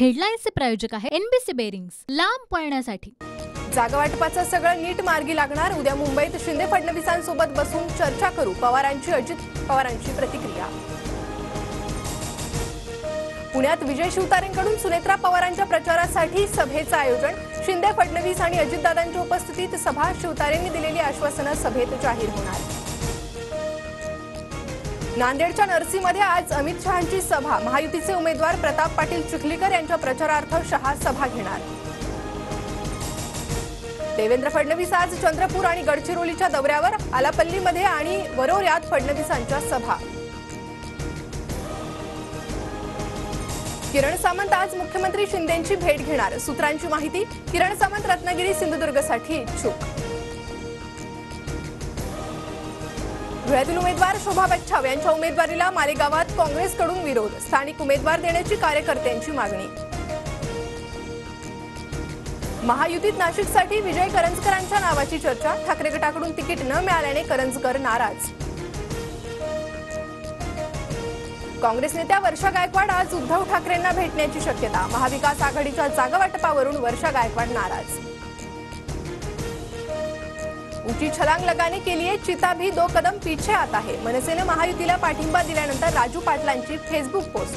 हेडलाईन्सचे प्रायोजक आहे NBC bearings, लांब पळण्यासाठी। जागा वाटपाचं सगळं नीट मार्गी लागणार। उद्या मुंबईत शिंदे फडणवीसांसोबत बसून चर्चा करू, अजित पवारांची प्रतिक्रिया। पुण्यात विजय शिवतारेंकडून सुनेत्रा पवारांच्या प्रचारासाठी सभेचं आयोजन। शिंदे, फडणवीस आणि अजितदादांच्या उपस्थितीत सभा। शिवतारेंनी दिलेली आश्वासनं सभेत जाहीर होणार। नांदेडच्या नरसीमध्ये आज अमित शहांची सभा। महायुतीचे उमेदवार प्रताप पाटील चिखलीकर यांच्या प्रचारार्थ शहा सभा घेणार। देवेंद्र फडणवीस आज चंद्रपूर आणि गडचिरोलीच्या दौऱ्यावर। आलापल्लीमध्ये आणि वरोऱ्यात फडणवीसांच्या सभा। किरण सामंत आज मुख्यमंत्री शिंदेंची भेट घेणार। सूत्रांची माहिती, किरण सामंत रत्नागिरी सिंधुदुर्गसाठी इच्छुक। धुळ्यातील उमेदवार शोभा बच्छाव यांच्या उमेदवारीला मालेगावात काँग्रेसकडून विरोध। स्थानिक उमेदवार देण्याची कार्यकर्त्यांची मागणी। महायुतीत नाशिकसाठी विजय करंजकरांच्या नावाची चर्चा। ठाकरे गटाकडून तिकीट न मिळाल्याने करंजकर नाराज। काँग्रेस नेत्या वर्षा गायकवाड आज उद्धव ठाकरेंना भेटण्याची शक्यता। महाविकास आघाडीच्या जागा वाटपावरून वर्षा गायकवाड नाराज। ऊंची छलांग लगाने के लिए चिता भी 2 कदम पीछे आता है। मनसेने महायुतीला पाठिंबा दिल्यानंतर राजू पाटलांची फेसबुक पोस्ट।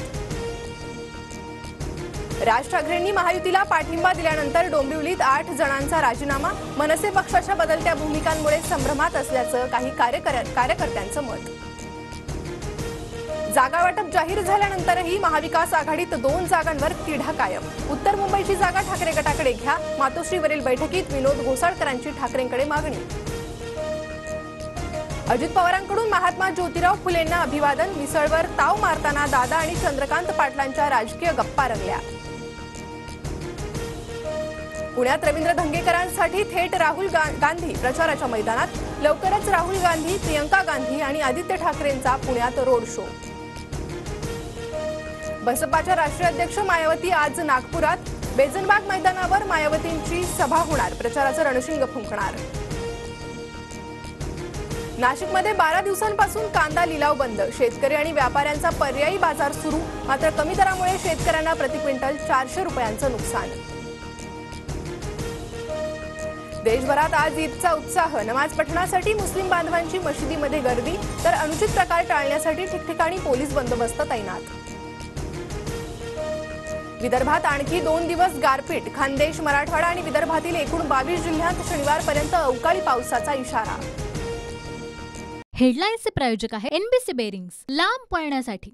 राज ठाकरेंनी महायुतीला पाठिंबा दिल्यानंतर डोंबिवलीत 8 जणांचा राजीनामा। मनसे पक्षाच्या बदलत्या भूमिकांमुळे संभ्रमात असल्याचं काही कार्यकर्त्यांचं मत। जागा वाटप जाहीर झाल्यानंतरही महाविकास आघाडीत 2 जागांवर तिढा कायम। उत्तर मुंबईची जागा ठाकरे गटाकडे घ्या। मातोश्रीवरील बैठकीत विनोद घोसाळकरांची ठाकरेंकडे मागणी। अजित पवारांकडून महात्मा ज्योतिराव फुलेंना अभिवादन। मिसळवर ताव मारताना दादा आणि चंद्रकांत पाटलांच्या राजकीय गप्पा रंगल्या। पुण्यात रवींद्र धंगेकरांसाठी थेट राहुल गांधी प्रचाराच्या मैदानात। लवकरच राहुल गांधी, प्रियंका गांधी आणि आदित्य ठाकरेंचा पुण्यात रोड शो। बसपाच्या राष्ट्रीय अध्यक्ष मायावती आज नागपुरात। बेजनबाग मैदानावर मायावतींची सभा होणार। प्रचाराचं रणशिंग फुंकणार। नाशिकमध्ये 12 दिवसांपासून कांदा लिलाव बंद। शेतकरी आणि व्यापाऱ्यांचा पर्यायी बाजार सुरू। मात्र कमी दरामुळे शेतकऱ्यांना प्रति क्विंटल 400 रुपयांचं नुकसान। देशभरात आज ईदचा उत्साह। नमाज पठणासाठी मुस्लिम बांधवांची मशिदीमध्ये गर्दी, तर अनुचित प्रकार टाळण्यासाठी ठिकठिकाणी पोलीस बंदोबस्त तैनात। विदर्भात आणखी 2 दिवस गारपीट। खानदेश, मराठवाडा आणि विदर्भातील एकूण 22 जिल्ह्यांत शनिवारपर्यंत अवकाळी पावसाचा इशारा। हेडलाईन्सचे प्रायोजक आहे एनबीसी बेरिंग्स, लांब पळण्यासाठी।